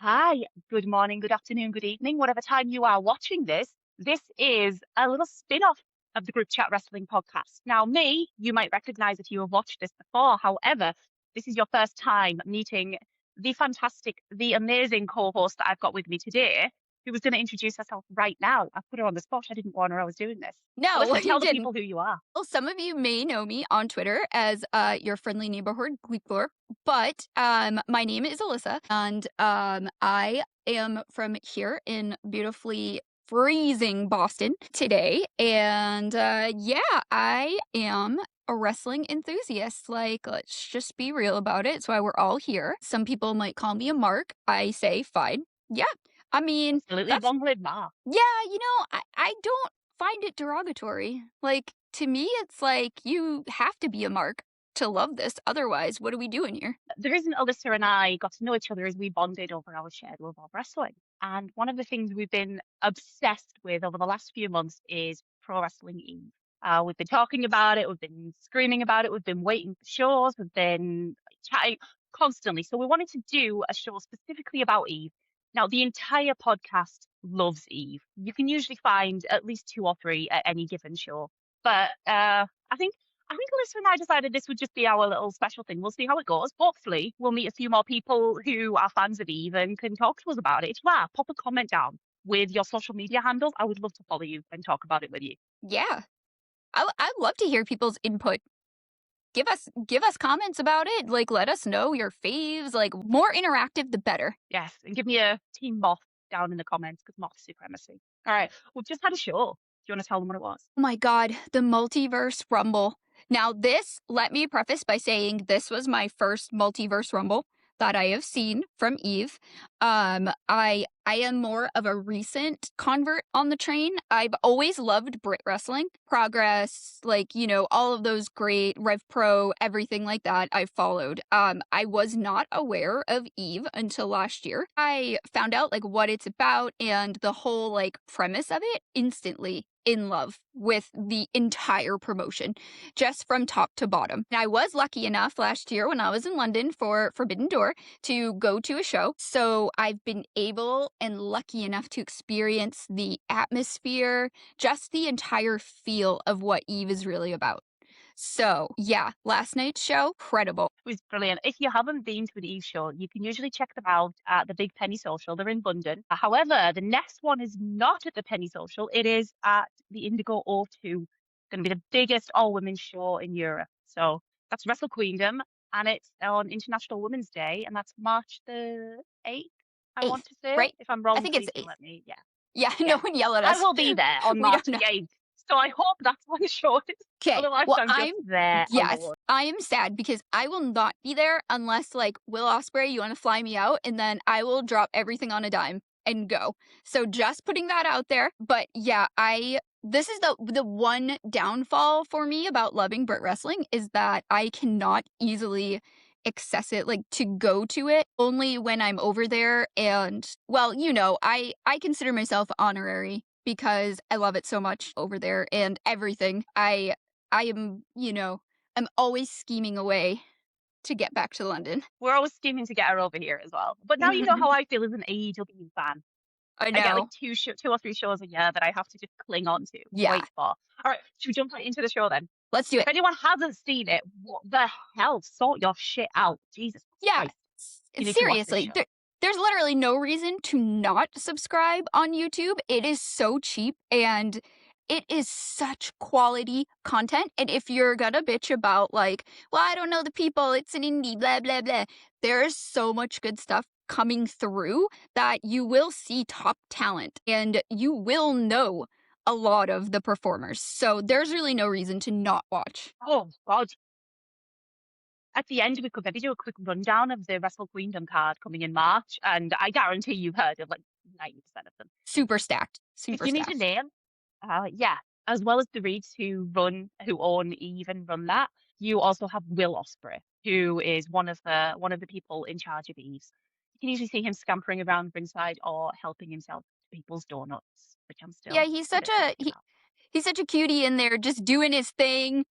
Hi, good morning, good afternoon, good evening, whatever time you are watching this. This is a little spin-off of the Group Chat Wrestling podcast. Now, me, you might recognize if you have watched this before. However, this is your first time meeting the fantastic, the amazing co-host that I've got with me today, who was going to introduce herself right now. I put her on the spot. I didn't warn her I was doing this. No, Alyssa, you tell the didn't. people who you are. Well, some of you may know me on Twitter as your friendly neighborhood Gleeplore, but my name is Alyssa, and I am from here in beautifully freezing Boston today, and yeah, I am a wrestling enthusiast. Like, let's just be real about it. It's why we're all here. Some people might call me a mark. I say fine. Yeah, I mean Absolutely, that's long live Ma. yeah, I don't find it derogatory. Like, to me, it's like you have to be a mark to love this. Otherwise, what are we doing here? The reason Alyssa and I got to know each other is we bonded over our shared love of wrestling. And one of the things we've been obsessed with over the last few months is Pro Wrestling Eve. We've been talking about it, we've been screaming about it, we've been waiting for shows, we've been chatting constantly. So we wanted to do a show specifically about Eve. Now, the entire podcast loves Eve. You can usually find at least two or three at any given show. But I think Alyssa and I decided this would just be our little special thing. We'll see how it goes. Hopefully, we'll meet a few more people who are fans of Eve and can talk to us about it. If you are, pop a comment down with your social media handles. I would love to follow you and talk about it with you. Yeah, I'd love to hear people's input. Give us comments about it. Like, let us know your faves. Like, more interactive, the better. Yes, and give me a Team Moth down in the comments because Moth supremacy. All right, we've just had a show. Do you want to tell them what it was? Oh my God, the Multiverse Rumble. Now, let me preface by saying this was my first Multiverse Rumble that I have seen from Eve. I am more of a recent convert on the train. I've always loved Brit wrestling, Progress, like, all of those great Rev Pro, everything like that I've followed. I was not aware of Eve until last year. I found out like what it's about and the whole like premise of it instantly in love with the entire promotion, just from top to bottom. And I was lucky enough last year when I was in London for Forbidden Door to go to a show. So I've been able and lucky enough to experience the atmosphere, just the entire feel of what Eve is really about. So yeah, last night's show, incredible. It was brilliant. If you haven't been to an Eve show, you can usually check them out at the Big Penny Social. They're in London. However, the next one is not at the Penny Social. It is at the Indigo O2. Going to be the biggest all-women's show in Europe. So that's Wrestle Queendom, and it's on International Women's Day, and that's March the 8th, I want Eighth, to say. right? If I'm I wrong, think it's please don't eighth. let me. Yeah, Yeah, no yeah. one yell at I us. will be there on We March don't know. the 8th. So I hope that's when the show is. Okay, Otherwise, well, I'm just there yes, alone. I am sad because I will not be there unless, like, Will Ospreay, you want to fly me out, and then I will drop everything on a dime and go. So just putting that out there. But yeah, this is the one downfall for me about loving Brit wrestling is that I cannot easily access it, like to go to it only when I'm over there. And well, I consider myself honorary because I love it so much over there and everything. I am, I'm always scheming away to get back to London. We're always scheming to get her over here as well. But now you know how I feel as an AEW fan. I I get like know. two or three shows a year that I have to just cling on to and Yeah, wait for. All right, should we jump right into the show then? let's do If it. anyone hasn't seen it, what the hell? Sort your shit out. Jesus Yeah, Christ. You need to watch this seriously. show. There's literally no reason to not subscribe on YouTube. It is so cheap and it is such quality content. And if you're gonna bitch about like, well, I don't know the people, it's an indie, blah, blah, blah. There is so much good stuff coming through that you will see top talent and you will know a lot of the performers. So there's really no reason to not watch. Oh, God. At the end, we could maybe do a quick rundown of the Wrestle Queendom card coming in March. And I guarantee you've heard of like 90% of them. Super stacked. If Super you need a stacked. name, yeah, as well as the Reeds who own Eve and run that, you also have Will Ospreay, who is one of the people in charge of Eve's. You can usually see him scampering around ringside or helping himself to people's donuts, which I'm Yeah, still a bit salty about. he's such a cutie in there, just doing his thing,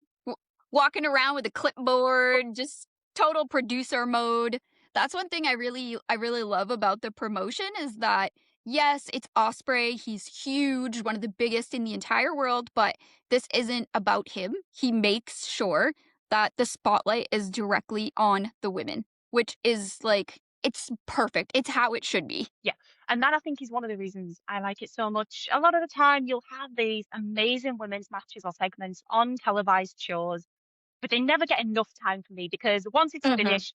walking around with a clipboard, just total producer mode. That's one thing I really love about the promotion is that yes, it's Osprey, he's huge, one of the biggest in the entire world, but this isn't about him. He makes sure that the spotlight is directly on the women, which is like it's perfect. It's how it should be. Yeah. And that I think is one of the reasons I like it so much. A lot of the time you'll have these amazing women's matches or segments on televised shows, but they never get enough time for me because once it's Mhm. finished,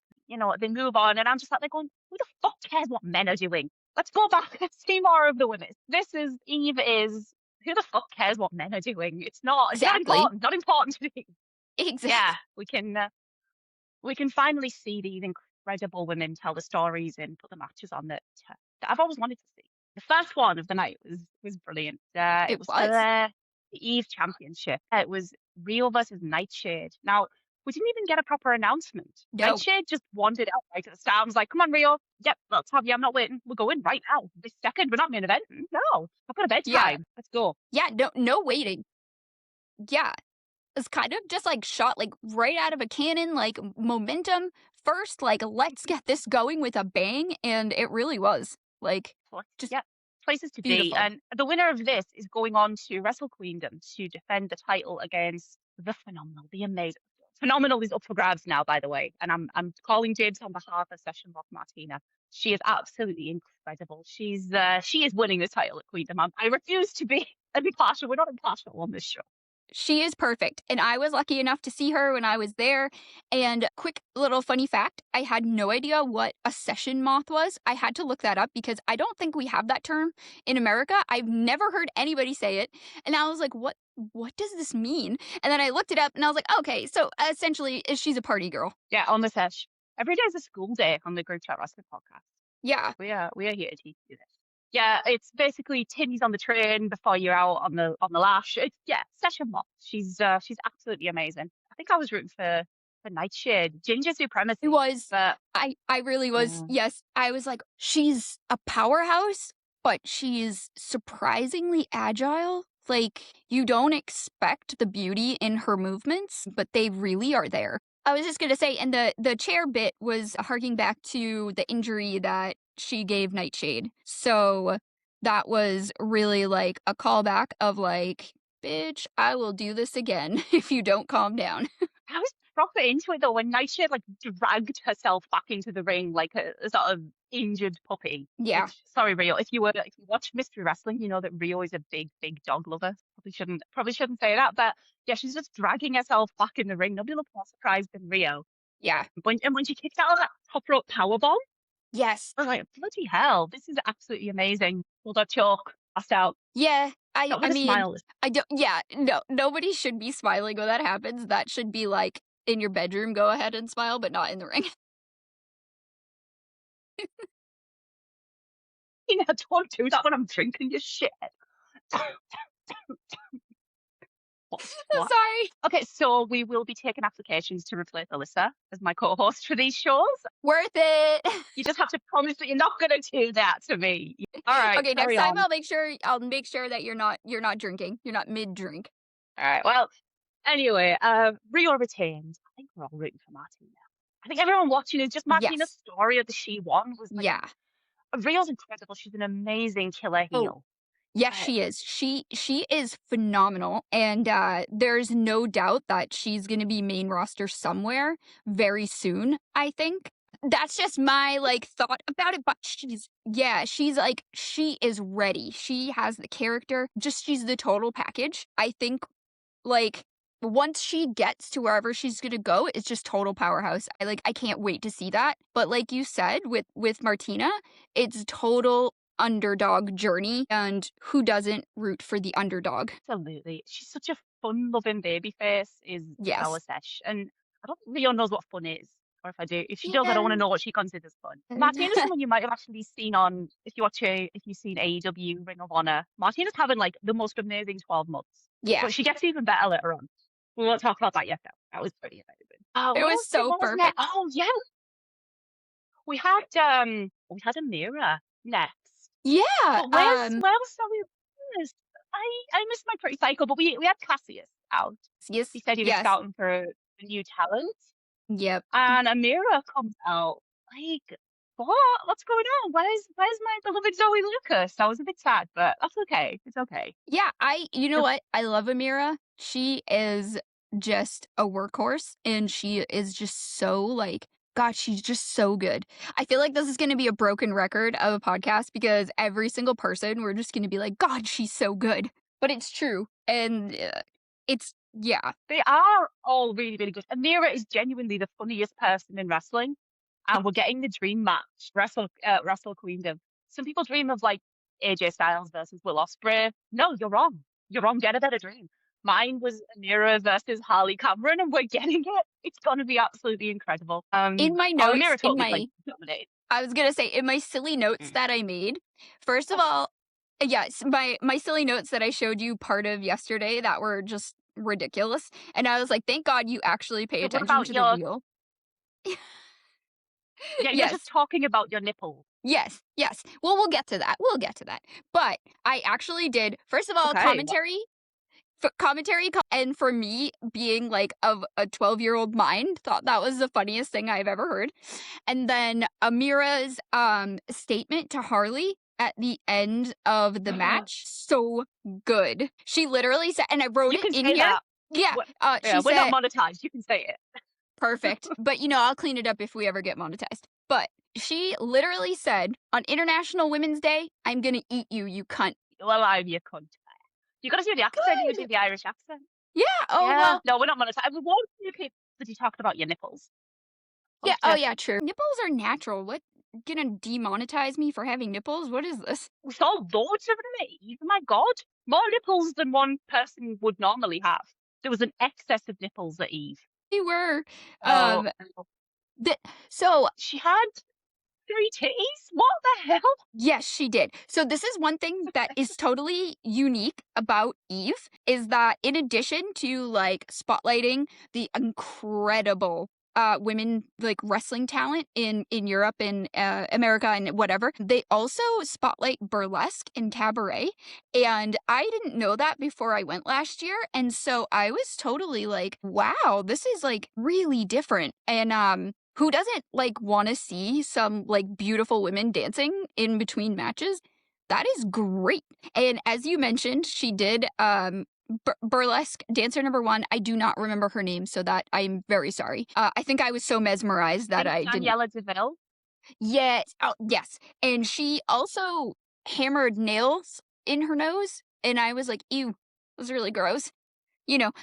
they move on and I'm just like they're going, who the fuck cares what men are doing? Let's go back and see more of the women. This is Eve is who the fuck cares what men are doing? It's not Exactly. important. Not important to me. Yeah, Exactly. we can finally see these incredible women tell the stories and put the matches on that I've always wanted to see. The first one of the night was brilliant. It It was for was. the Eve Championship. It was Rio versus Nightshade. Now we didn't even get a proper announcement. No. Nightshade just wanted out right at the start. I was like, "Come on, Rio. Yep, let's have you. I'm not waiting. We're going right now. This second. We're not main event. No, I've got a Yeah. bedtime. Let's go." Yeah, no waiting. Yeah. It's kind of just like shot like right out of a cannon, like momentum first, like let's get this going with a bang, and it really was like just Yeah, places to be. beautiful. And the winner of this is going on to Wrestle Queendom to defend the title against the phenomenal, the amazing. Phenomenal is up for grabs now, by the way. And I'm calling James on behalf of Session Boss Martina. She is absolutely incredible. She is winning the title at Queendom. I refuse to be impartial. We're not impartial on this show. She is perfect, and I was lucky enough to see her when I was there. And quick little funny fact, I had no idea what a session moth was. I had to look that up because I don't think we have that term in America. I've never heard anybody say it. And I was like, what does this mean? And then I looked it up and I was like, okay, so essentially she's a party girl. Yeah, on the sesh. Every day is a school day on the Groupchat Wrestling podcast. Yeah. We are here to teach you this. Yeah, it's basically tinnies on the train before you're out on the lash. It's yeah, session mom. She's absolutely amazing. I think I was rooting for Nightshade, Ginger It Supremacy, was. but I really was. yeah, Yes, I was like, she's a powerhouse, but she's surprisingly agile. Like, you don't expect the beauty in her movements, but they really are there. I was just gonna say, and the chair bit was harking back to the injury that she gave Nightshade. So that was really like a callback of like, bitch, I will do this again if you don't calm down. I was proper into it though when Nightshade like dragged herself back into the ring like a sort of injured puppy. Yeah. Which sorry, Rio, if you watch Mystery Wrestling, you know that Rio is a big dog lover. Probably shouldn't say that, but yeah, she's just dragging herself back in the ring. Nobody looked more surprised than Rio. Yeah. When she kicked out of that top rope powerbomb, Yes. I was like, bloody hell, this is absolutely amazing. Bulldog choke, passed out. Yeah, Not I with a mean, smile. I don't yeah, no, nobody should be smiling when that happens. That should be like in your bedroom, go ahead and smile, but not in the ring. You know, don't do that when I'm drinking your shit. What? Sorry. Okay, so we will be taking applications to replace Alissa as my co-host for these shows. Worth it. You just have to promise that you're not going to do that to me. All right, Okay, next carry time on. I'll make sure that you're not drinking. You're not mid-drink. All right, well, anyway, Rio retained. I think we're all rooting for Martina. I think everyone watching is just Martina's Yes. story of the She Won was like, Yeah. Rio's incredible. She's an amazing killer Oh, heel. yes, But she is. She is phenomenal, and there's no doubt that she's gonna be main roster somewhere very soon. I think that's just my like thought about it. But she's like she is ready. She has the character. Just she's the total package. I think like once she gets to wherever she's gonna go, it's just total powerhouse. I can't wait to see that. But like you said with Martina, it's total underdog journey, and who doesn't root for the underdog? absolutely, she's such a fun-loving baby face. Is Yes. Alicesh, and I don't think Rio knows what fun is. Or if I do, if she does, I don't Yeah. want to know what she considers fun. Martina's someone you might have actually seen on if you've seen AEW Ring of Honor. Martina's having like the most amazing 12 months, Yeah. but she gets even better later on. We won't talk about that yet, though. That was pretty amazing. It was so What was next? perfect. Oh yeah, we had a mirror next. Yeah. But where's sorry, I missed my pretty cycle, but we had Cassius out. Yes. He said he was Yes. scouting for a new talent, Yep. and Amira comes out. like, what? What's going on? Where's my beloved Zoe Lucas? I was a bit sad, but that's okay. It's okay. Yeah, you know Just what? I love Amira. She is just a workhorse, and she is just so, like, God, she's just so good. I feel like this is gonna be a broken record of a podcast because every single person, we're just gonna be like, "God, she's so good." But it's true, and, it's yeah. they are all really, really good. Amira is genuinely the funniest person in wrestling, and we're getting the dream match, Wrestle Queendom. Some people dream of like AJ Styles versus Will Ospreay. No, you're wrong. You're wrong. Get a better dream. Mine was Amira versus Harley Cameron, and we're getting it. It's gonna be absolutely incredible. In my Oh, notes, Amira totally like dominated. I was gonna say, in my silly notes Mm. that I made, first of Oh, all, yes, my silly notes that I showed you part of yesterday that were just ridiculous, and I was like, "Thank God you actually pay what attention about to the your? reel." Yeah, you're just Yes, talking about your nipples. yes, yes. Well, we'll get to that. But I actually did, first of all, Okay. and for me, being, like, of a 12-year-old mind, thought that was the funniest thing I've ever heard. And then Amira's, statement to Harley at the end of the match, so good. She literally said, and I wrote You it can in say here. that. Yeah, Yeah, she we're not said, monetized. You can say it. "Perfect, but, I'll clean it up if we ever get monetized." But she literally said, "On International Women's Day, I'm gonna eat you, you cunt." Well, I'm your cunt. You gotta do the accent. You do Good. the Irish accent. Yeah, oh, Yeah. well, No, we're not monetized. We won't see people that you talked about your nipples. yeah, But oh, yeah, true. Nipples are natural. What, gonna demonetize me for having nipples? What is this? we saw loads of them, Eve. My God. More nipples than one person would normally have. There was an excess of nipples at Eve. We were, Oh, um, the so she had 3 titties? What the hell? yes, she did. So this is one thing that is totally unique about Eve, is that in addition to, like, spotlighting the incredible, women, like, wrestling talent in Europe and, America and whatever, they also spotlight burlesque and cabaret, and I didn't know that before I went last year, and so I was totally like, "Wow, this is, like, really different," and, who doesn't, like, wanna see some, like, beautiful women dancing in between matches? That is great, and as you mentioned, she did, burlesque dancer number 1, I do not remember her name, so that I'm very sorry. I think I was so mesmerized I that think I didn't. Daniela DeVille. Yes, oh, yes, and she also hammered nails in her nose, and I was like, "Ew, that was really gross."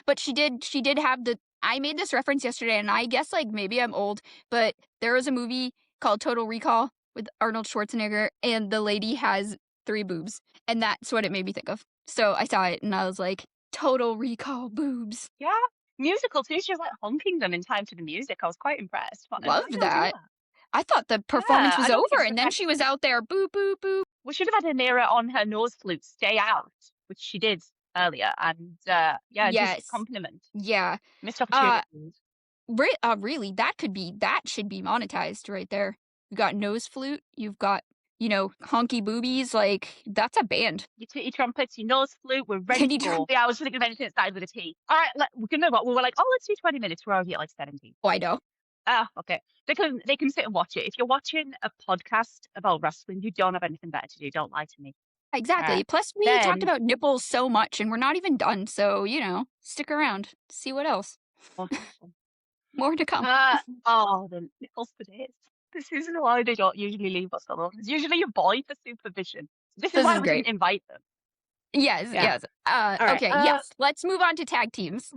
But she did have the I made this reference yesterday, and I guess, like, maybe I'm old, but there was a movie called Total Recall with Arnold Schwarzenegger, and the lady has 3 boobs, and that's what it made me think of. So I saw it, and I was like, "Total Recall boobs." Yeah. Musical too. She was like honking them in time to the music. I was quite impressed. But why Loved don't do that. that? I thought the performance Yeah, I was don't think over, we and should then have she was out there, "Boop, boop, boop." had Amira on her nose flute, "Stay Out," which she did earlier, and yeah, just Yes. compliment. Yeah. Missed Uh, opportunities. really, that should be monetized right there. You got nose flute, you've got, honky boobies, like, that's a band. Your titty trumpets, your nose flute, we're ready Titty to drum. go. Yeah, I was thinking of anything that started with a T. All right, we can move on. We were like, oh, let's do 20 minutes. We're already at like 17. Oh, I know. Ah, okay. They can sit and watch it. If you're watching a podcast about wrestling, you don't have anything better to do. Don't lie to me. Uh, Exactly. Plus, we talked then, about nipples so much, and we're not even done, so, stick around. See what else. oh, More to come. the nipples for days. This is why they don't usually leave us alone. It's usually your boy for supervision. This is This why is we didn't great. invite them. Yes, Yeah. yes. All right. Okay, yes. Let's move on to tag teams.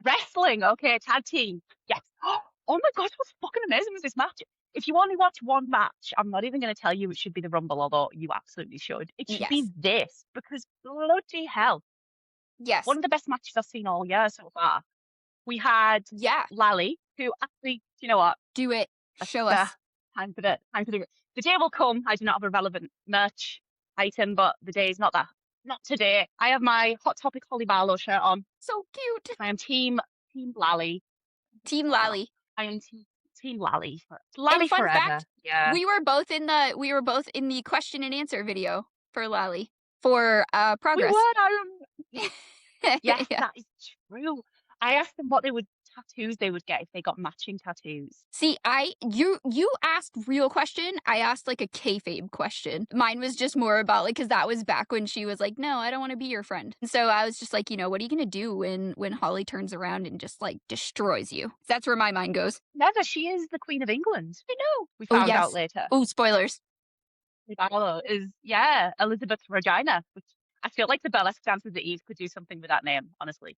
Wrestling. Okay, tag team. Yes. Oh my gosh, what's fucking amazing was this match? If you only watch one match, I'm not even going to tell you it should be the Rumble, although you absolutely should. It should be Yes. this because bloody hell, Yes. one of the best matches I've seen all year so far. We had Yeah. Lally, who actually, you know what? Do it. Show Uh, us. the day will come. I do not have a relevant merch item, but the day is not that. Not today. I have my Hot Topic Holly Barlow shirt on. So cute. I am team Lally. Team Lally. I am team Lally. And Lally fun forever. fact, Yeah. we were both in the question and answer video for Lally for We progress. were. I remember. Yes, Yeah. that is true. I asked them what they would tattoos they would get if they got matching tattoos. See, you asked real question. I asked like a kayfabe question. Mine was just more about like because that was back when she was like, "No, I don't want to be your friend." And so I was just like, what are you gonna do when Holly turns around and just like destroys you? That's where my mind goes. Never, she is the Queen of England. I know. We Oh found out yes. later. Oh, spoilers. Barlow is, Elizabeth's Regina, which I feel like the burlesque dancers at Eve could do something with that name, honestly.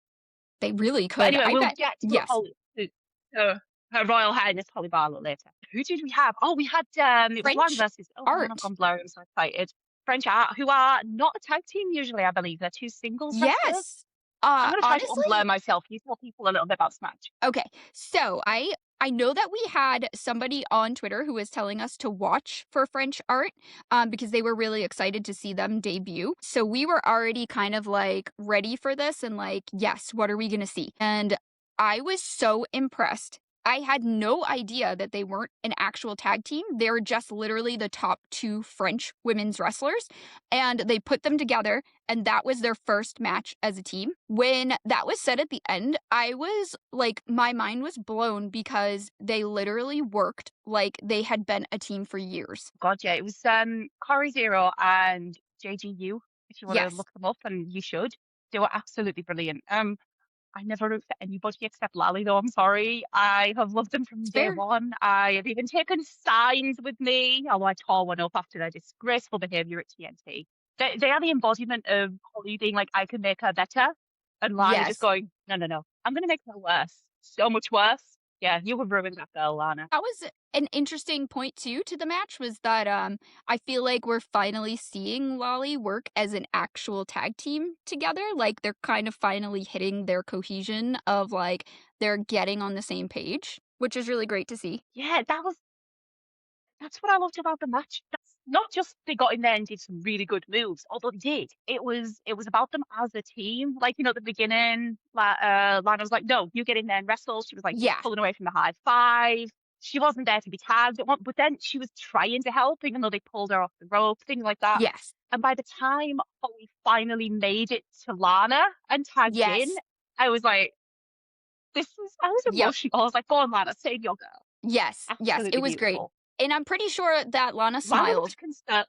They really But could. anyway, I we'll bet. get to Yes. Her Royal Highness Holly Barlow later. Who did we have? Oh, we had it was Lana French versus man, I've art. gone blurry. I'm so excited. French Art, who are not a tag team usually, I believe. They're two singles wrestlers. Yes. I'm gonna try to Honestly, unblur myself. You tell people a little bit about Smash. okay. So I know that we had somebody on Twitter who was telling us to watch for French art because they were really excited to see them debut. So we were already kind of like ready for this and like, yes, what are we going to see? And I was so impressed. I had no idea that they weren't an actual tag team. They were just literally the top two French women's wrestlers. And they put them together, and that was their first match as a team. When that was said at the end, I was like, my mind was blown because they literally worked like they had been a team for years. God, yeah, it was Corey Zero and JGU. If you want to Yes. look them up, and you should, they were absolutely brilliant. I never root for anybody except Lally, though. I'm sorry. I have loved them from It's day fair. one. I have even taken signs with me, although I tore one up after their disgraceful behaviour at TNT. They are the embodiment of Holly being like, I can make her better. And Lana just Yes. going, no, no, no. I'm going to make her worse. So much worse. Yeah, you would ruin that girl, Lana. That was an interesting point too to the match was that I feel like we're finally seeing Lolly work as an actual tag team together. Like they're kind of finally hitting their cohesion of like they're getting on the same page, which is really great to see. Yeah, that's what I loved about the match. That's not just they got in there and did some really good moves, although they did. It was about them as a team. Like, at the beginning, Lana was like, no, you get in there and wrestle. She was like Yeah. pulling away from the high five. She wasn't there to be tagged at one, but then she was trying to help, even though they pulled her off the rope, things like that. Yes. And by the time Holly finally made it to Lana and tagged Yes. in, I was like, I was Yep. emotional. I was like, go on, Lana, save your girl. Yes. Yes. Absolutely It was great. beautiful. And I'm pretty sure that Lana Lana smiled. looked concerned.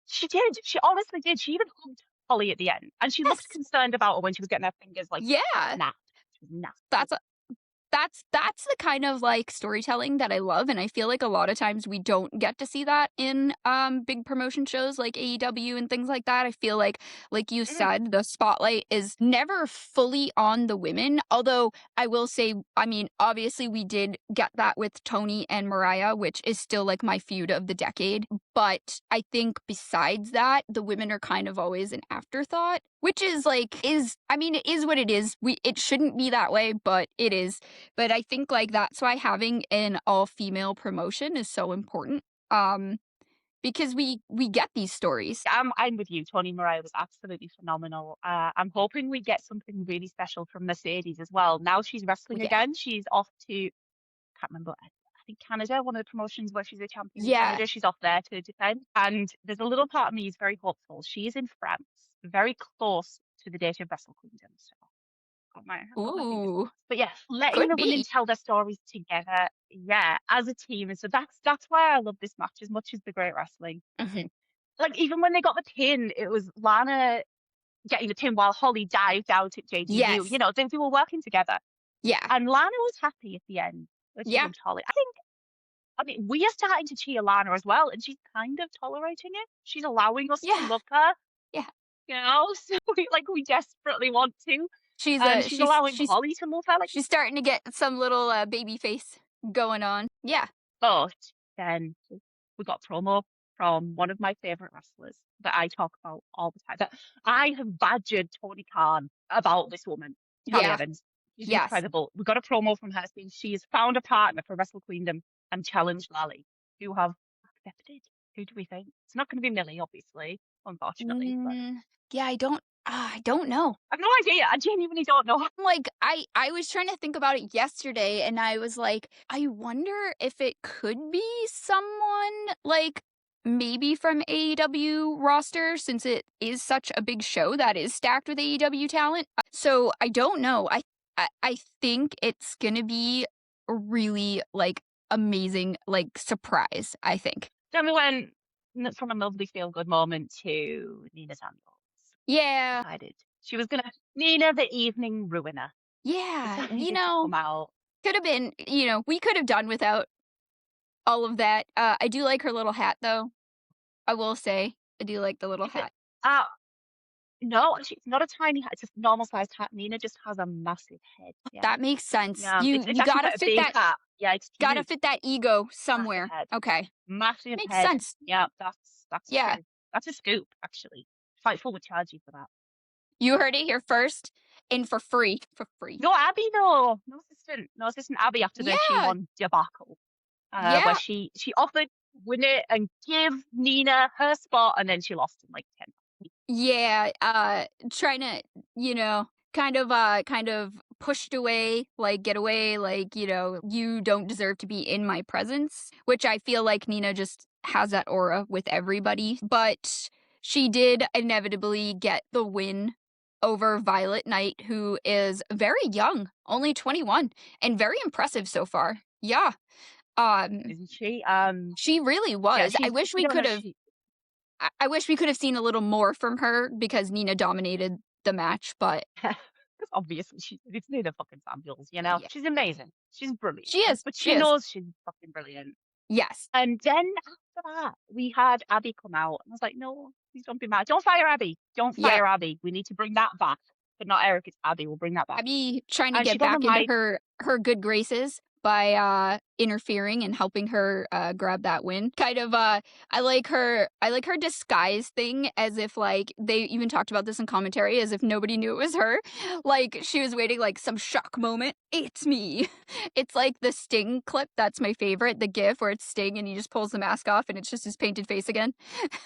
She did. She honestly did. She even hugged Holly at the end, and she looked Yes. concerned about her when she was getting her fingers like Yeah. snapped. She was nasty. That's the kind of like storytelling that I love, and I feel like a lot of times we don't get to see that in big promotion shows like AEW and things like that. I feel like you said, the spotlight is never fully on the women, although I will say, I mean, obviously we did get that with Tony and Mariah, which is still like my feud of the decade, but I think besides that, the women are kind of always an afterthought, which is like I mean, it is what it is. It shouldn't be that way, but it is. But I think like that's why having an all-female promotion is so important. Because we get these stories. I'm with you. Tony Mariah was absolutely phenomenal. I'm hoping we get something really special from Mercedes as well. Now she's wrestling Yeah. again. She's off to, can't remember, I think Canada, one of the promotions where she's a champion in Yeah. Canada. She's off there to defend. And there's a little part of me is very hopeful. She is in France, very close to the date of Wrestle Queendom. So got my fingers Ooh. crossed. But yeah, letting Could the be. women tell their stories together, yeah, as a team. And so that's why I love this match as much as the great wrestling. Mhm. Like, even when they got the pin, it was Lana getting the pin while Holly dived out at JGU. Yes. They were working together. Yeah. And Lana was happy at the end when she Yeah. hugged Holly. I mean, we are starting to cheer Lana as well, and she's kind of tolerating it. She's allowing us to Yeah. love her. Yeah. So we desperately want to. She's She's allowing Holly to love her. Like, she's starting to get some little baby face going on. Yeah. but then we got promo from one of my favorite wrestlers that I talk about all the time. That I have badgered Tony Khan about this woman, Callie Yeah. Evans. She's Yes. incredible. We got a promo from her saying she has found a partner for Wrestle Queendom and challenged Lally, who have accepted. Who do we think? It's not going to be Millie, obviously, unfortunately. But Yeah, I don't know. I have no idea. I genuinely don't know. Like I was trying to think about it yesterday and I was like, I wonder if it could be someone like maybe from AEW roster since it is such a big show that is stacked with AEW talent. So I don't know. I think it's gonna be a really, like, amazing, like, surprise, I think. Then we went from a lovely feel-good moment to Nina Samuels. Yeah. Decided she was gonna Nina the evening ruiner. Yeah, Decided to come out. could have been, we could have done without all of that. I do like her little hat, though. I will say, I do like the little Is it? hat. Uh, no, actually, it's not a tiny hat. It's a normal sized hat. Nina just has a massive head. Yeah, That makes sense. yeah. You It's you actually gotta quite a fit big that hat. Yeah, it's gotta huge. fit that ego Massive somewhere. head. Okay, Massive makes head. sense. Yeah, that's Yeah, true. That's a scoop, actually. Fightful would charge you for that. you heard it here first, and for free, for free. No, Abby, no, no assistant Abby after the Yeah, She-Won debacle, where yeah, she offered win it and give Nina her spot, and then she lost in like 10. yeah. Trying to, kind of pushed away, like get away, like you don't deserve to be in my presence. Which I feel like Nina just has that aura with everybody, but she did inevitably get the win over Violet Knight, who is very young, only 21, and very impressive so far. Yeah. Um, Isn't she? she really Yeah, was. she's. You don't know she. I wish we could have seen a little more from her because Nina dominated the match, but Because obviously it's Nina fucking Samuels, you know? yeah, She's amazing. She's brilliant. she is. But She she is. knows she's fucking brilliant. Yes. And then after that, we had Abby come out. And I was like, no, please don't be mad. Don't fire Abby. Don't Yep. fire Abby. We need to bring that back. But not Eric, it's Abby. We'll bring that back. Abby trying to And she get got on back the into mic. her good graces by interfering and helping her grab that win. Kind of I like her disguise thing, as if like they even talked about this in commentary, as if nobody knew it was her. Like she was waiting like some shock moment. It's me. It's like the Sting clip, that's my favorite, the gif where it's Sting and he just pulls the mask off and it's just his painted face again.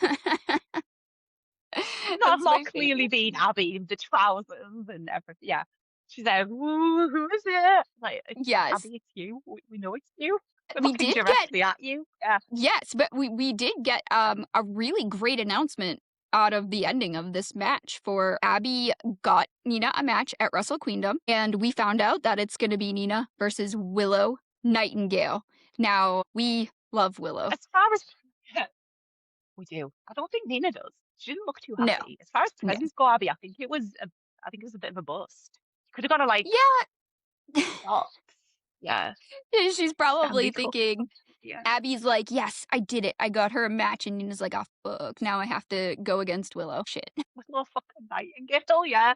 Not That's more my clearly favorite. being Abby, the trousers and everything. Yeah. She's like, who is it? Like, Yes. Abby, it's you. We know it's you. They're We looking did get directly at you. Yeah. Yes, but we did get a really great announcement out of the ending of this match. For Abby got Nina a match at Wrestle Queendom, and we found out that it's going to be Nina versus Willow Nightingale. Now, we love Willow. As far as we do, I don't think Nina does. She didn't look too No, happy. As far as no. presents go, Abby, I think it was a bit of a bust. You could have got her like Yeah, socks. Yeah. she's probably Stanley Cup. thinking, Yeah. Abby's like, yes, I did it. I got her a match, and Nina's like, oh, fuck, now I have to go against Willow. Shit. With little fucking Nightingale, yeah.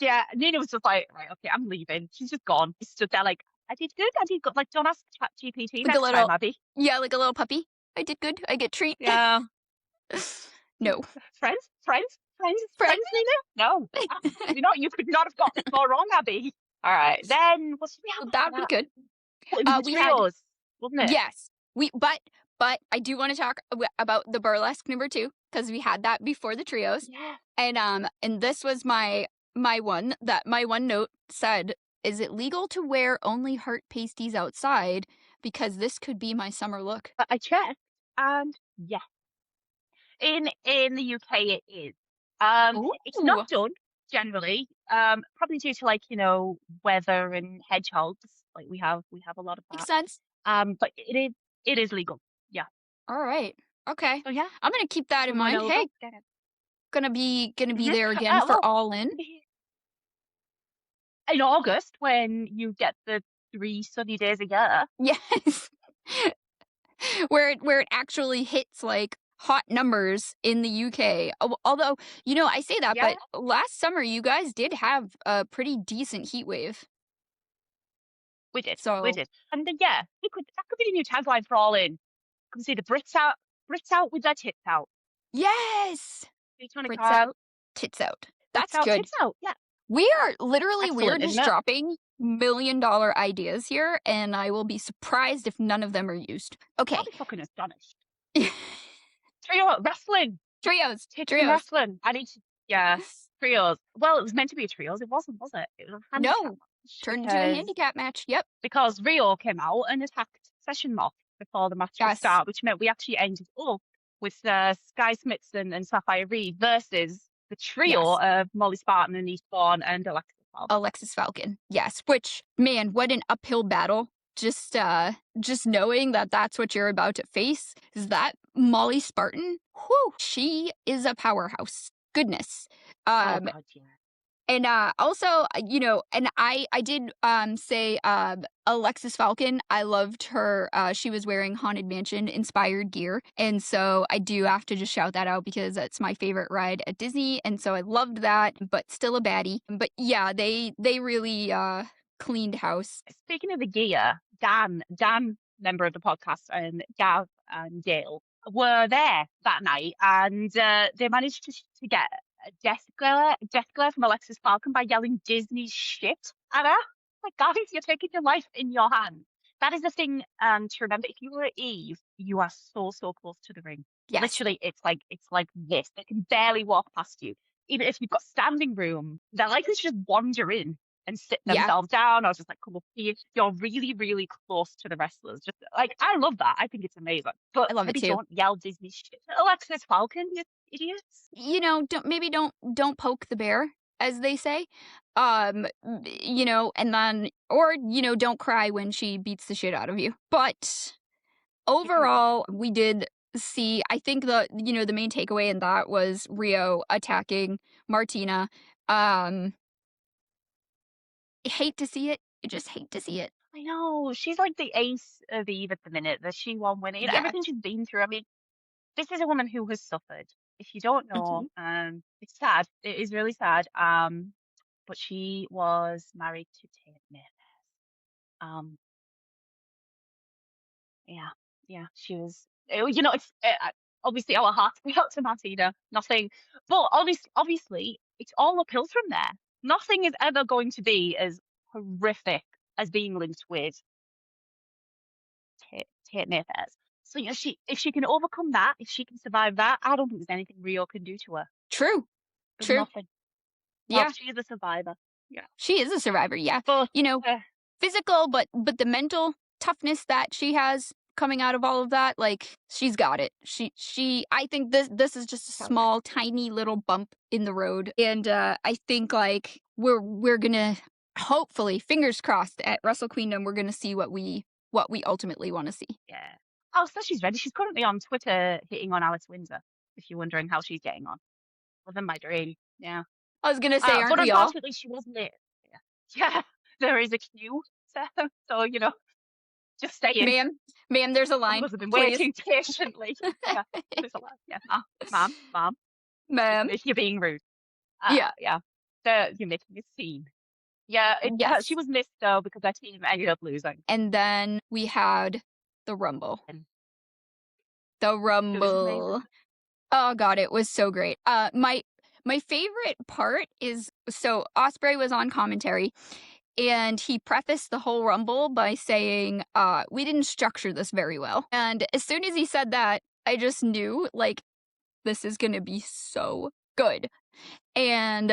Yeah, Nina was just like, right, okay, I'm leaving. She's just gone. She stood there like, I did good. I did good. Like, don't ask ChatGPT Like a next time, little, Abby. yeah, like a little puppy. I did good. I get treat. Yeah. No. Friends, Friends? Nina? No, absolutely not. You could not have got this more wrong, Abby. All right, then what should we have That'd after be that? good. Well, it was the We had trios, wasn't it? Yes. But I do want to talk about the burlesque number 2, because we had that before the trios. Yeah. And this was my one note said, is it legal to wear only heart pasties outside? Because this could be my summer look. But I checked, and yes, in the UK it is. It's Ooh. not done generally. Probably due to like weather and hedgehogs. Like we have a lot of Makes that. sense. But it is legal. Yeah. All right. Okay. So yeah, I'm gonna keep that in come on mind. over, Hey, get it. gonna be Mhm. there again for Well, All In. in August when you get the 3 sunny days a year. Yes. where it actually hits like hot numbers in the UK. Although, I say that, Yeah, but last summer you guys did have a pretty decent heat wave. we did. So, And then yeah, that could be the new tagline for All In. Come see the Brits out with their tits out. yes. Brits 2025. out, tits out. That's Brits out, good. tits out. Yeah. We're Excellent, just isn't it? dropping $1 million ideas here, and I will be surprised if none of them are used. Okay. I'll be fucking astonished. Trio wrestling. Trios. Wrestling. I need to. Yeah. Trios. Well, it was meant to be a trios. It wasn't, was it? It was a handicap No. match Turned into a because- handicap match. Yep. Because Rio came out and attacked Session Moth before the match would Yes. start, which meant we actually ended up with Sky Smithson and Sapphire Reed versus the trio Yes. of Molly Spartan and Eastbourne and Alexa Falcon. Alexis Falcon, yes. Which, man, what an uphill battle. Just knowing that that's what you're about to face. Is that Molly Spartan? Whew, she is a powerhouse. Goodness. Oh Um, God, yeah. and also, and I did say Alexis Falcon. I loved her. She was wearing Haunted Mansion inspired gear, and so I do have to just shout that out because it's my favorite ride at Disney, and so I loved that. But still a baddie. But yeah, they really cleaned house. Speaking of the gear, Dan, member of the podcast, and Gav and Dale were there that night, and they managed to get a death glare from Alexis Falcon by yelling Disney shit at her. Like, guys, you're taking your life in your hands. That is the thing to remember. If you were at Eve, you are so close to the ring. Yes, Literally, it's like this. They can barely walk past you. Even if you've got standing room, they're likely to just wander in and sit yeah, themselves down. I was just like, come up here. You're really close to the wrestlers. Just like, I love that. I think it's amazing. But I love it maybe too. don't yell Disney shit at Alexis Falcon, you idiots. Don't poke the bear, as they say. And then or don't cry when she beats the shit out of you. But Yeah. overall, we did see, I think the main takeaway in that was Rio attacking Martina. Um hate to see it. I just hate to see it. I know. She's like the ace of Eve at the minute, the she won winner. You know, Yes. everything she's been through. I mean, this is a woman who has suffered. If you don't know, Mhm. it's sad. It is really sad. But she was married to Tate Myth. Um, yeah, yeah, she was. It's obviously our hearts go out to Martina. Nothing, but obviously, it's all uphill from there. Nothing is ever going to be as horrific as being linked with Tate Myth as. So if she can overcome that, if she can survive that, I don't think there's anything Rio can do to her. True. There's True. nothing. Well, Yeah. she is a survivor. Yeah, She is a survivor. Yeah. but uh, Physical, but the mental toughness that she has coming out of all of that, like, she's got it. I think this is just a oh, yeah. small tiny little bump in the road, and I think like we're gonna, hopefully, fingers crossed, at Wrestle Queendom we're gonna see what we ultimately want to see. Yeah. Oh, so she's ready. She's currently on Twitter hitting on Alice Windsor, if you're wondering how she's getting on. Living my dream. Yeah. I was gonna say, aren't But we all? unfortunately, she wasn't it. Yeah. Yeah. There is a queue. So, just saying. Ma'am, there's a Some of line, us have been please. waiting patiently. Yeah. There's a lot. Yeah. Mom. Ma'am. You're being rude. Yeah. Yeah. You're making a scene. Yeah. She Yes. was missed, though, because our team ended up losing. And then we had the Rumble. And The it was amazing. Rumble. Oh god, it was so great. My favorite part is, so Osprey was on commentary, and he prefaced the whole Rumble by saying, "We didn't structure this very well." And as soon as he said that, I just knew, like, this is gonna be so good. And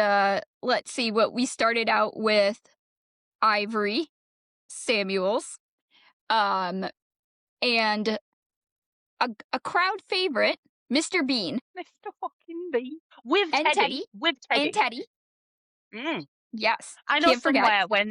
let's see, what we started out with: Ivory Samuels, um, and a crowd favorite, Mr. Bean, Mr. fucking Bean. With and Teddy. Teddy, With and Teddy. Teddy. Mm. Yes, I know can't forget. somewhere when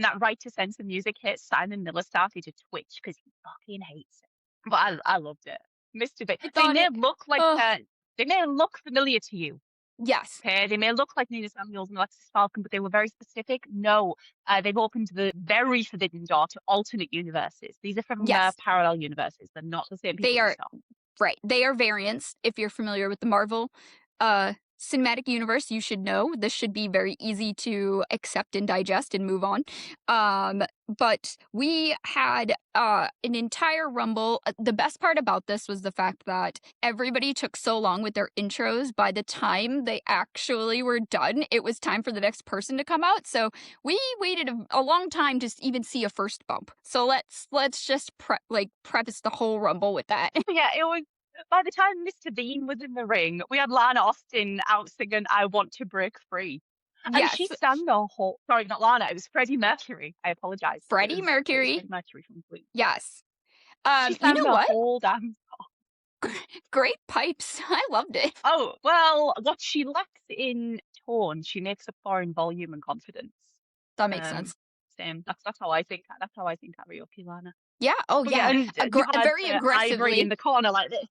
that right to censor music hit, Simon Miller started to twitch because he fucking hates it. But I loved it. Mr. Big. I They thought may it. look like Oh, they may look familiar to you. yes, Okay, they may look like Nina Samuels and Alexis Falcon, but they were very specific. No, they've opened the very forbidden door to alternate universes. These are from yes. parallel universes. They're not the same people They you are saw. right. They are variants. If you're familiar with the Marvel cinematic universe, you should know this should be very easy to accept and digest and move on. But we had an entire Rumble. The best part about this was the fact that everybody took so long with their intros. By the time they actually were done, it was time for the next person to come out. So we waited a long time to even see a first bump. So let's just preface the whole Rumble with that. Yeah, it was. By the time Mr. Bean was in the ring, we had Lana Austin out singing "I Want to Break Free," and she Yes, sang the whole. Sorry, not Lana. It was Freddie Mercury. I apologize. Freddie It was Mercury. Freddie Mercury from Queen. Yes. She You sang know the what? whole damn. Great pipes. I loved it. Oh well, what she lacks in tone, she makes up for in volume and confidence. That makes sense. Same. That's how I think. That's how I think karaoke, Lana. Yeah. Oh, But yeah, yeah. and you had Very Ivory in aggressively. the corner like this.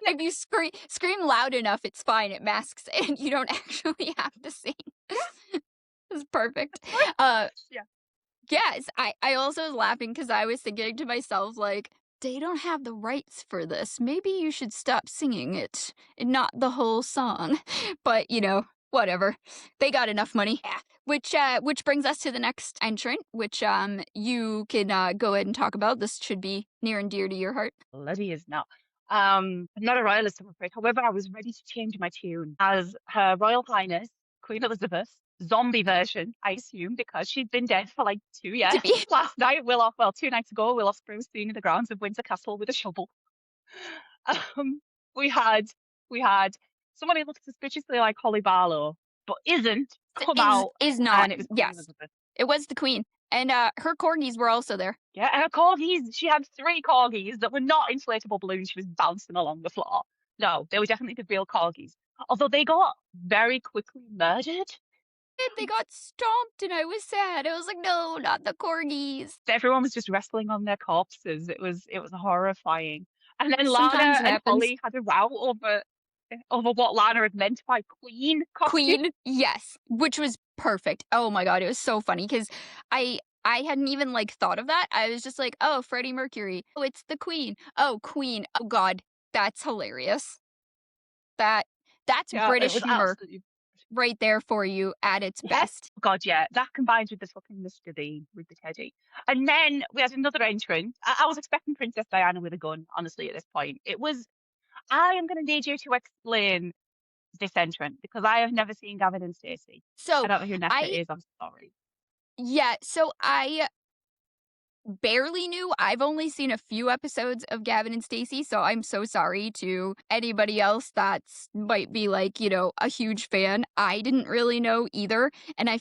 If you scream loud enough, it's fine. It masks and you don't actually have to sing. It's perfect. Yeah. Yes, I also was laughing because I was thinking to myself, like, they don't have the rights for this. Maybe you should stop singing it and not the whole song. But, whatever. They got enough money. Yeah. Which brings us to the next entrant, which you can go ahead and talk about. This should be near and dear to your heart. Letty is not. I'm not a royalist, I'm afraid. However, I was ready to change my tune as Her Royal Highness, Queen Elizabeth, zombie version, I assume, because she'd been dead for like 2 years. To be Last night, 2 nights ago, Will Ospreay was seen in the grounds of Windsor Castle with a shovel. Um, we had we had someone who looked suspiciously like Holly Barlow, but isn't come out, is not. and it was Queen Yes, Elizabeth. it was the queen, and her corgis were also there. Yeah, and her corgis, she had 3 corgis that were not inflatable balloons. She was bouncing along the floor. No, they were definitely the real corgis. Although they got very quickly murdered. They got stomped, and I was sad. I was like, no, not the corgis. Everyone was just wrestling on their corpses. It was horrifying. And then Sometimes Lana it and happens. Holly had a row over what Lana had meant by Queen costume. Queen, yes, which was perfect. Oh my god, it was so funny because I hadn't even thought of that. I was just like, oh, Freddie Mercury. Oh, it's the Queen. Oh, Queen. Oh god, that's hilarious. That's Yeah, it British was humor absolutely. right there for you at its Yeah. best. God, yeah, that combined with the fucking Mr. Bean with the teddy. And then we had another entrant. I was expecting Princess Diana with a gun, honestly, at this point. I am going to need you to explain this entrant because I have never seen Gavin and Stacey. So I don't know who Nessa is, I'm sorry. yeah, so I barely knew. I've only seen a few episodes of Gavin and Stacey, so I'm so sorry to anybody else that's might be a huge fan. I didn't really know either, and I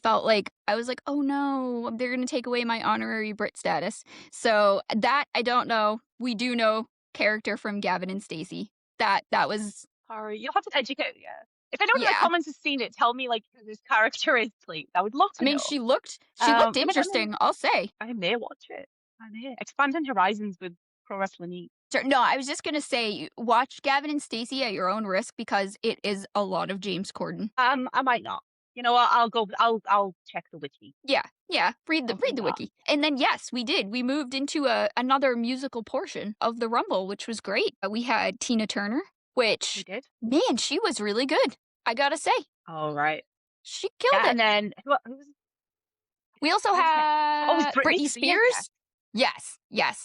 was like, oh no, they're gonna take away my honorary Brit status. So that I don't know. We do know character from Gavin and Stacey. That was Sorry, you'll have to educate me. Yeah. If anyone in the yeah. comments has seen it, tell me who this character is, please. I would love to I mean, know. she looked I mean, interesting. I'll say. I may watch it. I may. Expanding horizons with Pro Wrestling Inc. No, I was just gonna say, watch Gavin and Stacey at your own risk because it is a lot of James Corden. I might not. You know what? I'll check the wiki. Yeah. Read the wiki. And then yes, we did. We moved into another musical portion of the Rumble, which was great. We had Tina Turner, which We did. man, she was really good. I gotta say, All right. she killed it. And then who was? We also Who's next? had Oh, it was Britney Spears. Yes.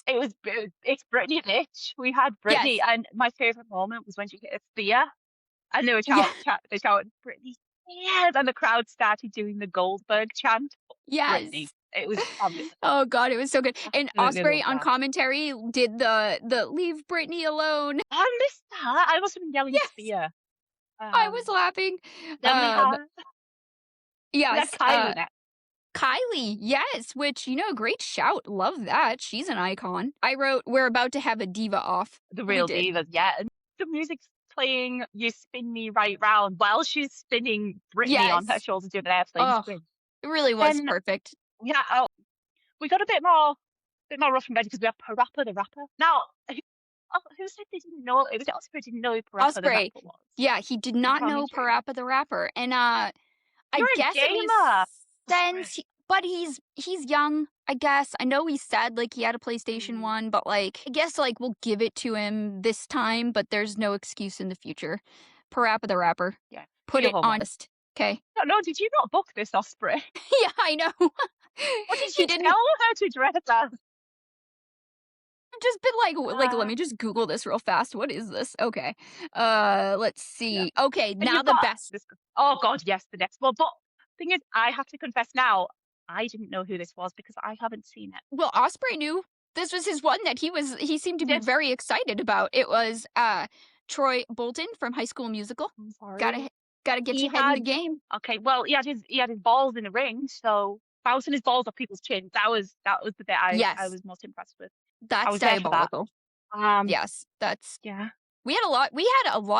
It's Britney, bitch. We had Britney, Yes. and my favorite moment was when she hit a spear, and they were they shouted Britney Spears, and the crowd started doing the Goldberg chant. Yes. Britney. It was fabulous. Oh god, it was so good. And Absolutely Ospreay loved on that. commentary did the leave Britney alone. I missed that. I must have been yelling Yes. spear. I was laughing. Then we had Yes, Kylie next. Kylie, yes, which, great shout. Love that. She's an icon. I wrote, we're about to have a diva off. The We real did. divas, yeah. And the music's playing You Spin Me Right Round while she's spinning Britney on her Yes. shoulders doing an airplane Oh, spin. it really was Then- perfect. Yeah, we got a bit more rough and ready because we have Parappa the Rapper. Now, who said they didn't know? It was Ospreay didn't know who Parappa the Ospreay. Rapper was. Yeah, he did not know commentary. Parappa the Rapper. And I You're a guess it gamer, makes Ospreay. sense. But he's young, I guess. I know he said he had a PlayStation 1, but I guess we'll give it to him this time, but there's no excuse in the future. Parappa the Rapper. Yeah. Put it Your on homework. list. Okay. No, did you not book this, Ospreay? Yeah, I know. What did He you didn't tell her to dress as? I've just been let me just Google this real fast. What is this? Okay. Let's see. Yeah. Okay, And now you've the got best. Oh God, yes, the next one. But thing is, I have to confess now, I didn't know who this was because I haven't seen it. Well, Ospreay knew this was his one that he seemed to be Did- very excited about. It was Troy Bolton from High School Musical. I'm sorry. Gotta get He your head in the had- game. Okay, well, he had his balls in the ring, so bouncing his balls off people's chins. That was the bit I Yes. was most impressed with. That's was there for that. diabolical. Yes, that's Yeah. we had a lot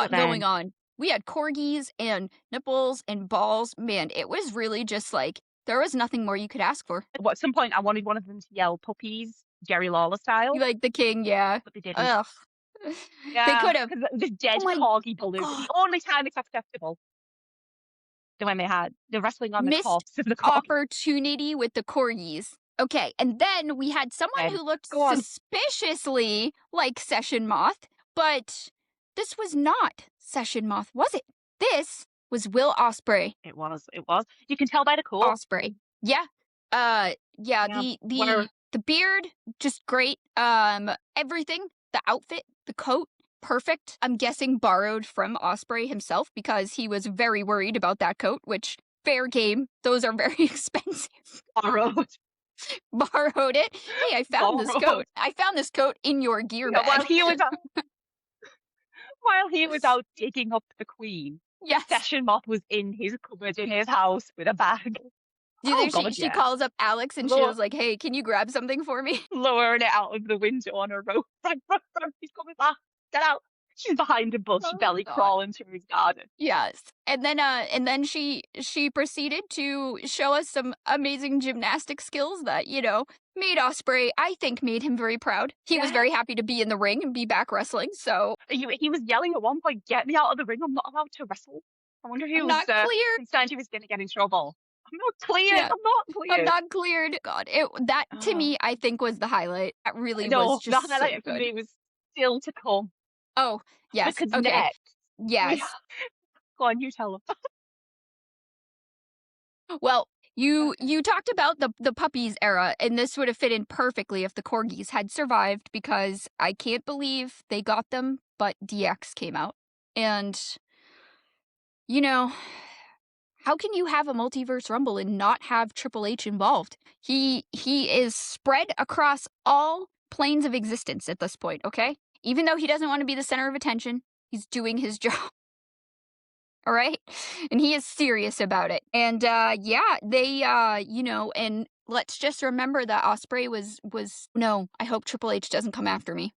But then- going on We had corgis and nipples and balls. Man, it was really just like there was nothing more you could ask for. At some point, I wanted one of them to yell "puppies," Jerry Lawler style, Like the king, yeah. but they didn't. Ugh. They Yeah, could have. because the dead Oh my corgi balloon. god. The only time it's acceptable, the when they had the wrestling on the Missed corpse of the corgi. opportunity with the corgis. Okay, and then we had someone Then who looked go on. suspiciously like Session Moth, but this was not Session Moth, was it? This was Will Ospreay. It was. It was. You can tell by the coat. Ospreay. Yeah. Yeah, Yeah. the beard, just great. Everything, the outfit, the coat, perfect. I'm guessing borrowed from Ospreay himself because he was very worried about that coat, which fair game. Those are very expensive. Borrowed. Borrowed it. Hey, I found this Borrowed. coat. I found this coat in your gear Yeah, bag. while he was out digging up the queen, Yes. Session Moth was in his cupboard in his house with a bag. Do you Oh think God, she yeah. calls up Alex and she was like, "Hey, can you grab something for me?" Lowering it out of the window on a rope. Run, run, run. He's coming back. Get out. She's behind a bush, Oh, belly God. crawling through his garden. Yes. And then she proceeded to show us some amazing gymnastic skills that, made Ospreay, I think, made him very proud. He was Yeah. very happy to be in the ring and be back wrestling, so He was yelling at one point, "Get me out of the ring. I'm not allowed to wrestle." I wonder who I'm was not cleared. concerned he was going to get in trouble. I'm not cleared. Yeah. I'm not cleared. I'm not cleared. God, that to me, I think, was the highlight. That really No, was just the highlight so for good. me was still to come. Oh, yes. Because Okay. next, Yes. go on, you tell them. Well, you Okay. talked about the puppies era, and this would have fit in perfectly if the corgis had survived because I can't believe they got them, but DX came out. And how can you have a multiverse rumble and not have Triple H involved? He is spread across all planes of existence at this point, okay? Even though he doesn't want to be the center of attention, he's doing his job. All right? And he is serious about it. And yeah, they and let's just remember that Ospreay was no, I hope Triple H doesn't come after me.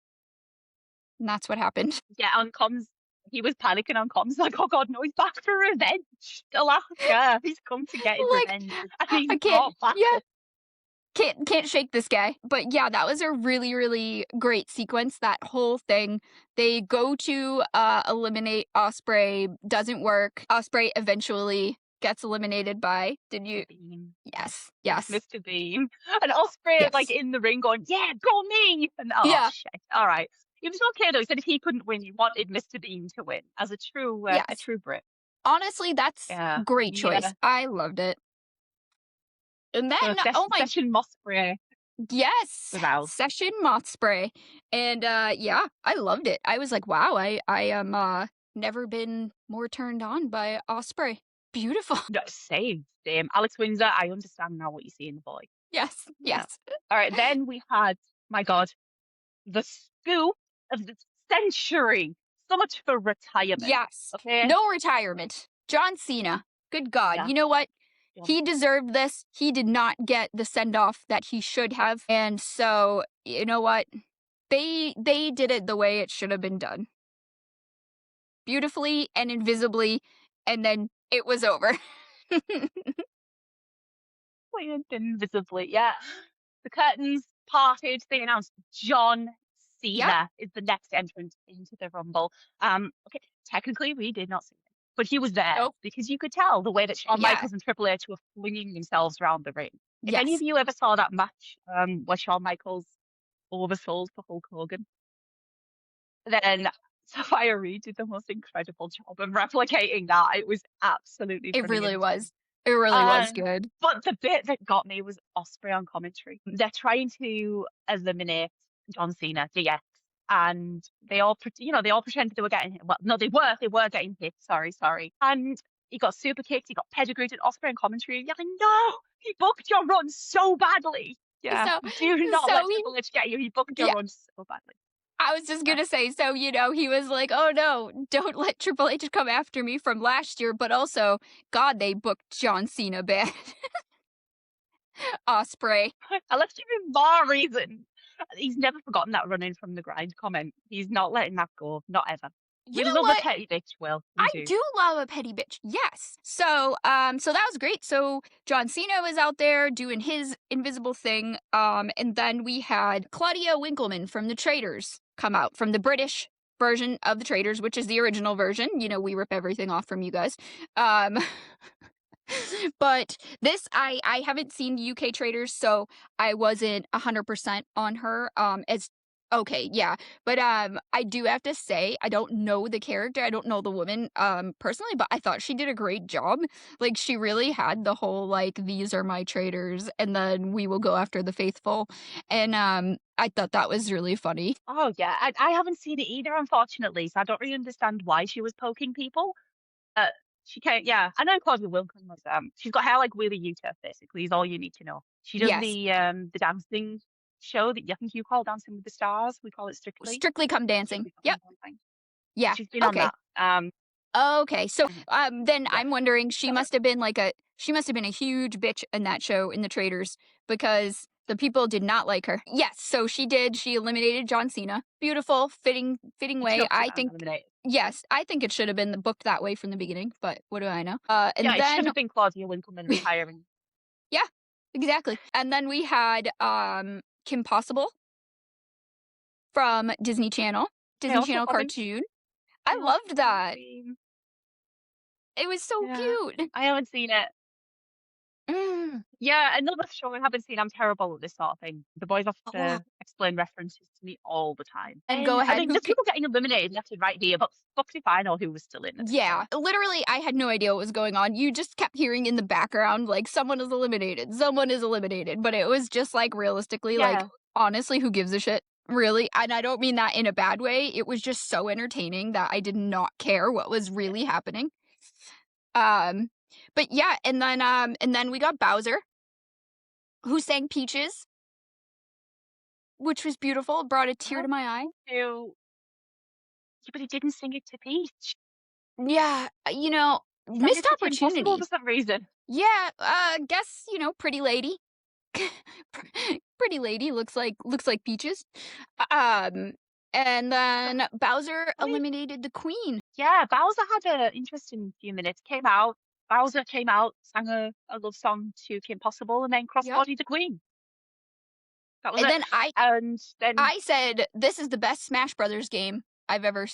And that's what happened. Yeah, on comms, he was panicking on comms, like, "Oh God, no, he's back for revenge." Alaska, he's come to get his Like, revenge. And he's I can't, brought back. yeah, can't shake this guy. But yeah, that was a really, really great sequence. That whole thing. They go to eliminate Ospreay, doesn't work. Ospreay eventually gets eliminated by. Did you? Bean. Yes. Mr. Bean. And Ospreay Yes. like in the ring going, "Yeah, go me." And Yeah. shit. All right. He was okay though. He said if he couldn't win, he wanted Mr. Bean to win as a true Yes. Brit. Honestly, that's Yeah. great choice. Yeah. I loved it. And then, oh my, Session Mothspray yes, was out. Session Moth Spray. And yeah, I loved it. I was like, wow, I am never been more turned on by Ospreay. Beautiful. No, same. Alex Windsor, I understand now what you see in the boy. Yes. All right, then we had, my God, the scoop of the century. So much for retirement. Yes. Okay. No retirement. John Cena. Good God. Yeah. You know what? Yeah. He deserved this. He did not get the send-off that he should have. And so, you know what? They did it the way it should have been done. Beautifully and invisibly, and then it was over. Invisibly, yeah. The curtains parted. They announced John Cena is the next entrant into the Rumble. Okay, technically we did not see him, but he was there because you could tell the way that Shawn Michaels and Triple H were flinging themselves around the ring. If any of you ever saw that match where Shawn Michaels oversold for Hulk Hogan, then Sapphire Reed did the most incredible job of replicating that. It was absolutely It really brilliant. was. It really was good. But the bit that got me was Ospreay on commentary. They're trying to eliminate John Cena, DX, and they all pretended they were getting hit. Well, no, they were getting hit. Sorry. And he got super kicked. He got pedigreed at Ospreay on commentary, yelling, "No, he booked your run so badly." Yeah, do not let Triple H get you. He booked your run so badly. I was just going to say, so, he was like, "Oh no, don't let Triple H come after me from last year." But also, God, they booked John Cena bad. Ospreay. I left him in bar reason. He's never forgotten that running from the grind comment. He's not letting that go. Not ever. You We know love a what? petty bitch, Will. I We do. do love a petty bitch. Yes. So so that was great. So John Cena was out there doing his invisible thing. And then we had Claudia Winkleman from the Traitors come out, from the British version of the Traitors, which is the original version. You know, we rip everything off from you guys. Um but this, I haven't seen the UK Traitors, so I wasn't 100% on her. As okay, yeah. But I do have to say, I don't know the character, I don't know the woman personally, but I thought she did a great job. Like, she really had the whole, like, these are my traitors, and then we will go after the faithful. And I thought that was really funny. Oh yeah, I haven't seen it either, unfortunately, so I don't really understand why she was poking people. Uh, she can't. Yeah, I know Claudia Wilkin was. She's got hair like Willie Utah, basically. Is all you need to know. She does Yes. the dancing show that I think you call Dancing with the Stars. We call it Strictly. Strictly Come Dancing. Strictly Yep. Come Dancing. Yeah. She's been on Okay. that. Okay, so Mhm. then Yeah. I'm wondering, So, she must have been a huge bitch in that show, in the Traitors, because the people did not like her. Yes, so she did. She eliminated John Cena. Beautiful, fitting it way. took I time think, eliminated. yes, I think it should have been booked that way from the beginning. But what do I know? Yeah, And it should then have been Claudia Winkleman retiring. yeah, exactly. And then we had Kim Possible from Disney Channel, I Disney also Channel haven't. cartoon. I I also loved haven't that. seen. It was so Yeah, cute. I haven't seen it. Mm. Yeah, another show I haven't seen. I'm terrible at this sort of thing. The boys have Oh, to explain references to me all the time. and go And I ahead. think there's people getting eliminated left and right here, but fuck if I know who was still in at this Yeah, point. literally, I had no idea what was going on. You just kept hearing in the background, like, someone is eliminated. But it was just like, realistically, like, Yeah. honestly, who gives a shit? Really? And I don't mean that in a bad way. It was just so entertaining that I did not care what was Yeah. really happening. Um, but yeah, and then we got Bowser, who sang Peaches, which was beautiful. It brought a tear to Well, my eye. yeah, but he didn't sing it to Peach. Yeah, He sang it missed to Kim Possible opportunity. for some reason. Yeah, guess, pretty lady. Pretty lady looks like Peaches. Um, and then Bowser I mean, eliminated the queen. yeah, Bowser had an interesting few minutes. Bowser came out, sang a love song to Kim Possible, and then Yep. crossbodied the Queen. That was And it. then I And then I said this is the best Smash Brothers game I've ever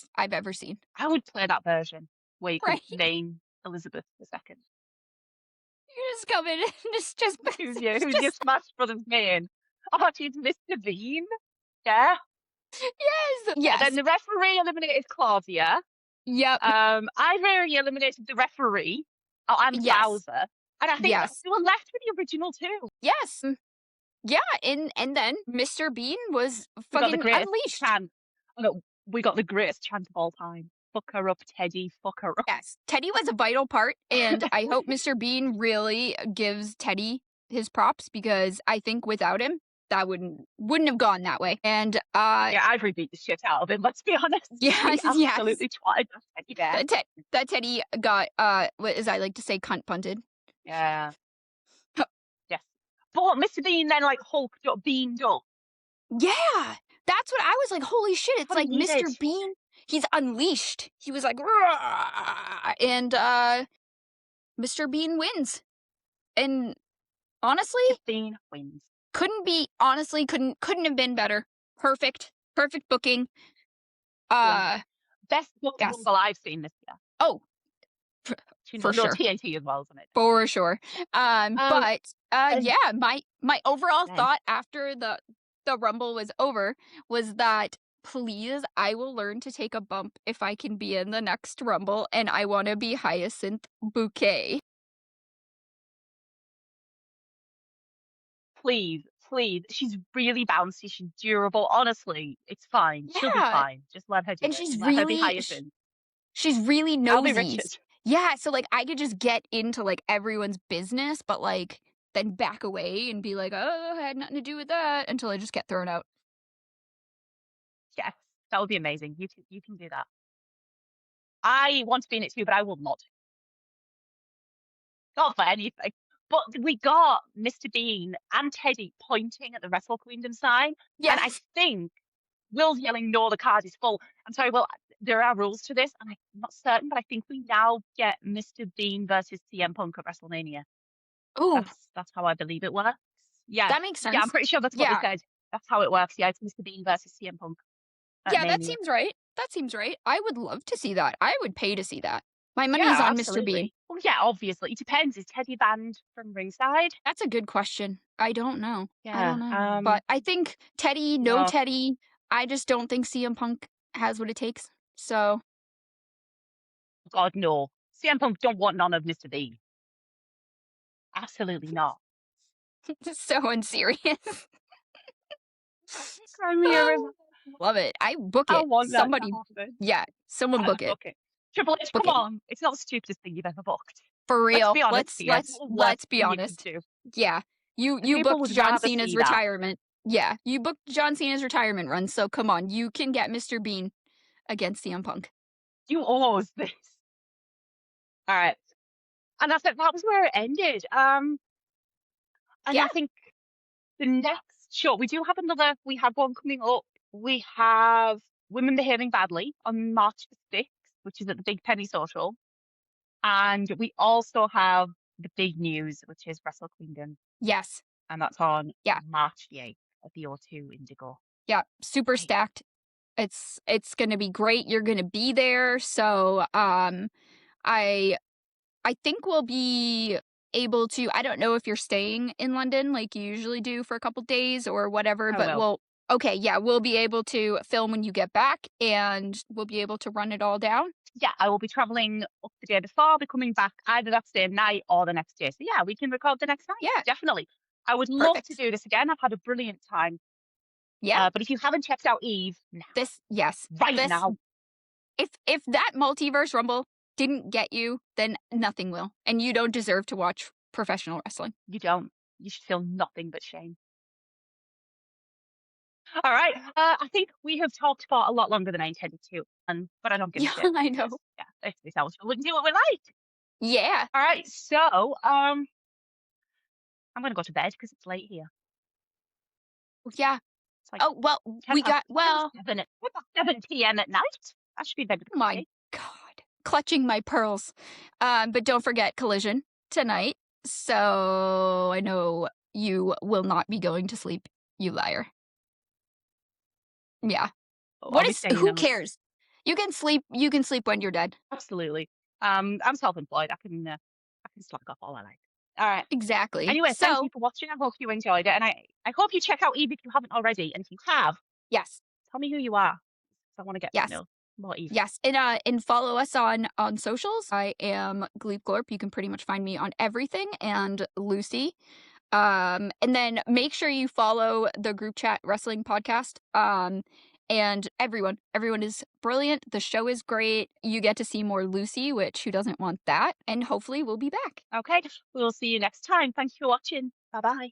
seen. I would play that version where you could Right? name Elizabeth II. You just come in and just Who's your Smash Brothers main? Oh, she's Mr. Bean. Yeah. yes, And then yes, the referee eliminated Claudia. yep, Ivory eliminated the referee. Oh, and yes, Bowser. And I think yes, we were left with the original two. yes. Yeah, and then Mr. Bean was We got the fucking greatest unleashed. chant. Oh, no, we got the greatest chant of all time. Fuck her up, Teddy. Fuck her up. Yes, Teddy was a vital part, and I hope Mr. Bean really gives Teddy his props, because I think without him, that wouldn't have gone that way. And Yeah, Ivory beat the shit out of him, let's be honest. yes, He yes, absolutely twatted that Teddy bear. that Teddy got what, as I like to say, cunt punted. Yeah. Yes. But Mr. Bean then like hulked up, beamed up. Yeah, that's what I was like. Holy shit! It's What he like needed. Mr. Bean. He's unleashed. He was like, "Rah!" And Mr. Bean wins. And honestly, Bean wins. couldn't have been better. Perfect booking. Best book Yes. Rumble I've seen this year. Oh, for sure. TNT as well, isn't it? For sure. But yeah, my overall Then- thought after the Rumble was over was that, please, I will learn to take a bump if I can be in the next Rumble, and I want to be Hyacinth Bouquet. Please. She's really bouncy. She's durable. Honestly, it's fine. She'll be Yeah. fine. Just let her do And it. she's Let her be really- Hyacinth. She's really I'll be nosy. Richard. Yeah, so like I could just get into like everyone's business, but like then back away and be like, oh, I had nothing to do with that, until I just get thrown out. Yes, that would be amazing. You can do that. I want to be in it too, but I will not. Not for anything. But we got Mr. Bean and Teddy pointing at the Wrestle Queendom sign, Yes. and I think Will's yelling, "No, the card is full." I'm sorry, Will. there are rules to this, and I'm not certain, but I think we now get Mr. Bean versus CM Punk at WrestleMania. Ooh, That's how I believe it works. Yeah, that makes yeah, I'm sense. pretty sure that's what they Yeah. said. That's how it works. Yeah, it's Mr. Bean versus CM Punk at Yeah, that Mania. seems right. That seems right. I would love to see that. I would pay to see that. My money's Yeah, on Mr. Bean. absolutely. Well, yeah, obviously. It depends. Is Teddy banned from ringside? That's a good question. I don't know. I Yeah. don't know. But I think Teddy, no No. Teddy. I just don't think CM Punk has what it takes. So God, no. CM Punk don't want none of Mr. Bean. Absolutely not. so unserious. Cry me a river. Love it. I book I it. want that to Somebody, happen. yeah, someone book it. Book it. Triple H, Book come it. on. It's not the stupidest thing you've ever booked. For real. Let's be honest here. Let's be thing honest. You could do. Yeah. You People booked would John rather Cena's see that. retirement. Yeah. You booked John Cena's retirement run, so come on. You can get Mr. Bean against CM Punk. You always this. All right. And I think that was where it ended. And Yeah. I think the next show, we have one coming up. We have Women Behaving Badly on March the 6th, which is at the Big Penny Social. And we also have the big news, which is Wrestle Queendom. Yes. And that's on March the 8th at the O2 Indigo. Yeah. Super stacked. It's gonna be great. You're gonna be there. So I think we'll be able to, I don't know if you're staying in London like you usually do for a couple days or whatever, but we'll be able to film when you get back and we'll be able to run it all down. Yeah, I will be traveling up the day before. I'll be coming back either that same night or the next day. So yeah, we can record the next night. Yeah. Definitely. I would love to do this again. I've had a brilliant time. Yeah. But if you haven't checked out Eve, now. If that Multiverse Rumble didn't get you, then nothing will. And you don't deserve to watch professional wrestling. You don't. You should feel nothing but shame. All right. I think we have talked for a lot longer than I intended to. But I don't give a shit. I know. Yeah, it's this house. We can do what we like. Yeah. All right. So, I'm going to go to bed because it's late here. Yeah. It's like we got 7 p.m. at night. I should be in bed. Oh my God. Clutching my pearls. But don't forget Collision tonight. So I know you will not be going to sleep, you liar. Yeah. Who cares? You can sleep when you're dead. Absolutely. I'm self-employed. I can slack off all I like. All right. Exactly. Anyway, thank you for watching. I hope you enjoyed it. And I hope you check out Eve if you haven't already. And if you have, yes, tell me who you are. I want to get to know more Eve. Yes. And follow us on socials. I am Gleep You can pretty much find me on everything, and Lucy. And then make sure you follow the Groupchat Wrestling Podcast. And everyone is brilliant. The show is great. You get to see more Lucy, who doesn't want that? And hopefully we'll be back. Okay. We'll see you next time. Thank you for watching. Bye-bye.